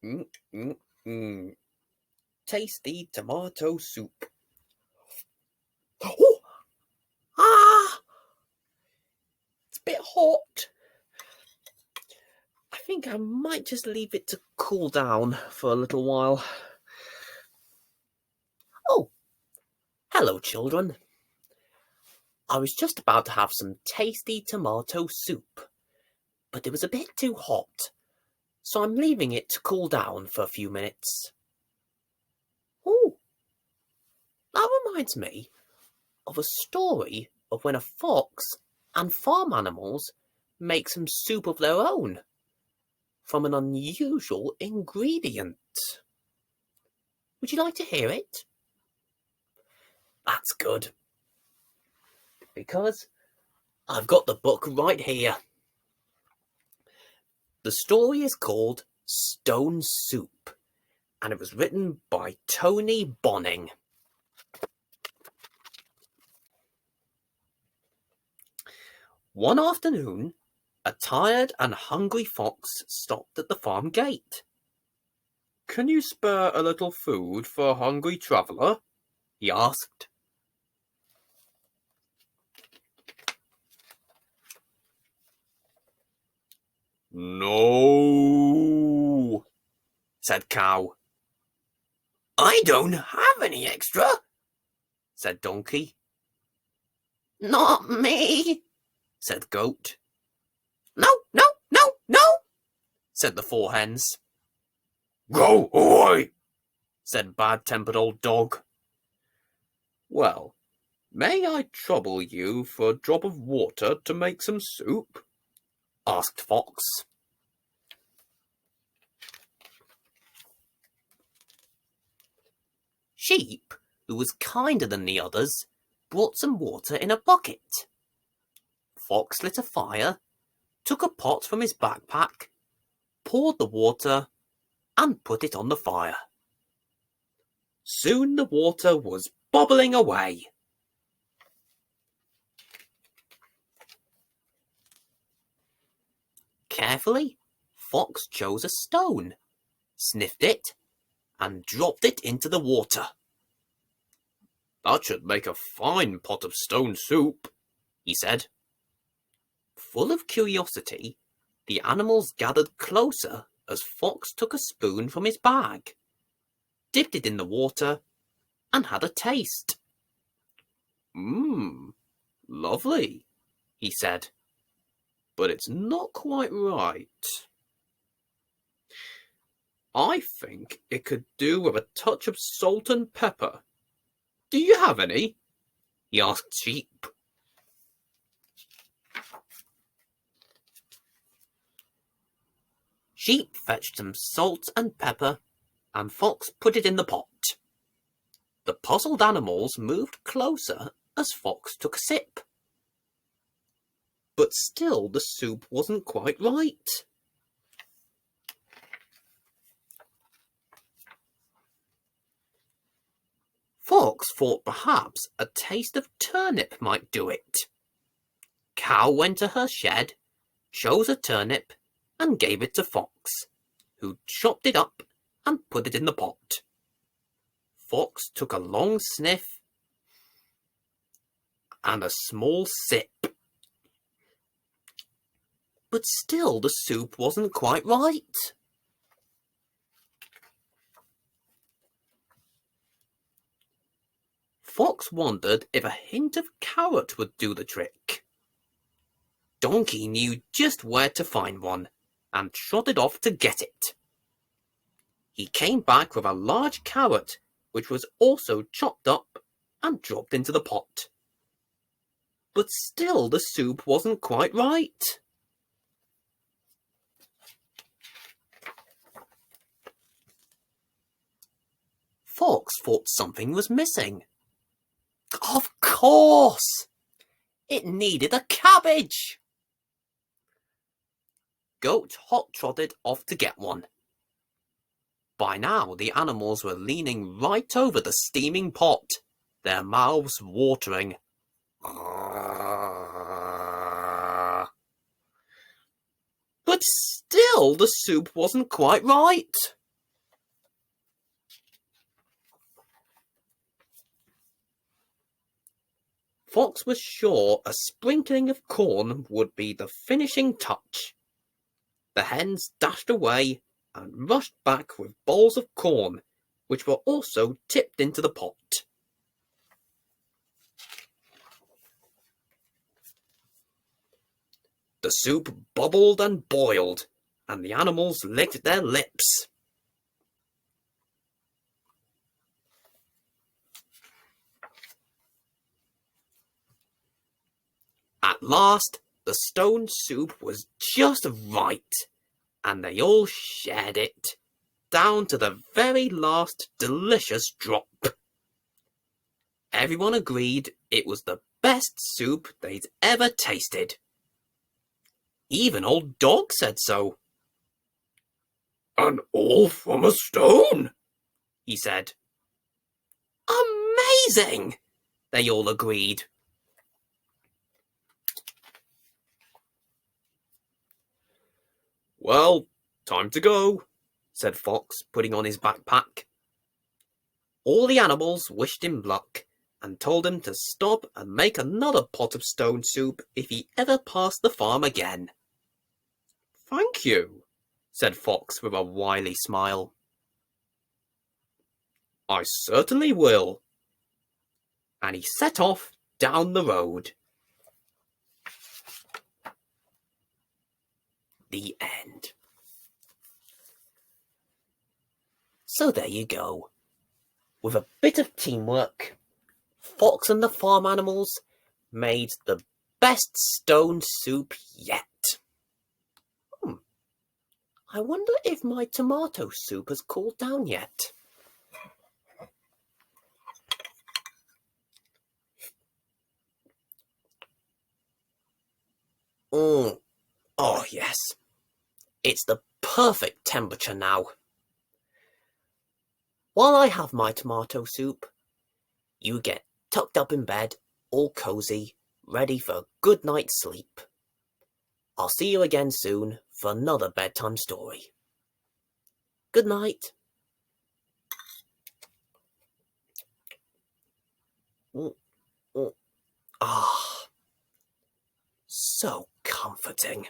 Mm, mm, mm. Tasty tomato soup. Oh! Ah! It's a bit hot. I think I might just leave it to cool down for a little while. Oh, hello, children. I was just about to have some tasty tomato soup, but it was a bit too hot, so I'm leaving it to cool down for a few minutes. Oh, that reminds me of a story of when a fox and farm animals make some soup of their own from an unusual ingredient. Would you like to hear it? That's good, because I've got the book right here. The story is called Stone Soup, and it was written by Tony Bonning. One afternoon, a tired and hungry fox stopped at the farm gate. "Can you spare a little food for a hungry traveller?" he asked. "No," said Cow. "I don't have any extra," said Donkey. "Not me," said Goat. "No, no, no, no," said the four hens. "Go away," said bad-tempered old Dog. "Well, may I trouble you for a drop of water to make some soup?" asked Fox. Sheep, who was kinder than the others, brought some water in a bucket. Fox lit a fire, took a pot from his backpack, poured the water, and put it on the fire. Soon the water was bubbling away. Carefully, Fox chose a stone, sniffed it, and dropped it into the water. "That should make a fine pot of stone soup," he said. Full of curiosity, the animals gathered closer as Fox took a spoon from his bag, dipped it in the water, and had a taste. Lovely," he said, "but it's not quite right. I think it could do with a touch of salt and pepper. Do you have any?" he asked Sheep. Sheep fetched some salt and pepper, and Fox put it in the pot. The puzzled animals moved closer as Fox took a sip. But still the soup wasn't quite right. Fox thought perhaps a taste of turnip might do it. Cow went to her shed, chose a turnip, and gave it to Fox, who chopped it up and put it in the pot. Fox took a long sniff and a small sip. But still the soup wasn't quite right. Fox wondered if a hint of carrot would do the trick. Donkey knew just where to find one and trotted off to get it. He came back with a large carrot, which was also chopped up and dropped into the pot. But still the soup wasn't quite right. Fox thought something was missing. Of course! It needed a cabbage! Goat hot-trotted off to get one. By now the animals were leaning right over the steaming pot, their mouths watering. But still the soup wasn't quite right. Fox was sure a sprinkling of corn would be the finishing touch. The hens dashed away and rushed back with bowls of corn, which were also tipped into the pot. The soup bubbled and boiled, and the animals licked their lips. At last, the stone soup was just right, and they all shared it, down to the very last delicious drop. Everyone agreed it was the best soup they'd ever tasted. Even old Dog said so. "And all from a stone," he said. "Amazing!" they all agreed. "Well, time to go," said Fox, putting on his backpack. All the animals wished him luck and told him to stop and make another pot of stone soup if he ever passed the farm again. "Thank you," said Fox with a wily smile. "I certainly will." And he set off down the road. The end. So there you go. With a bit of teamwork, Fox and the farm animals made the best stone soup yet. I wonder if my tomato soup has cooled down yet. Oh yes. It's the perfect temperature now. While I have my tomato soup, you get tucked up in bed, all cozy, ready for a good night's sleep. I'll see you again soon for another bedtime story. Good night. Ah, so comforting.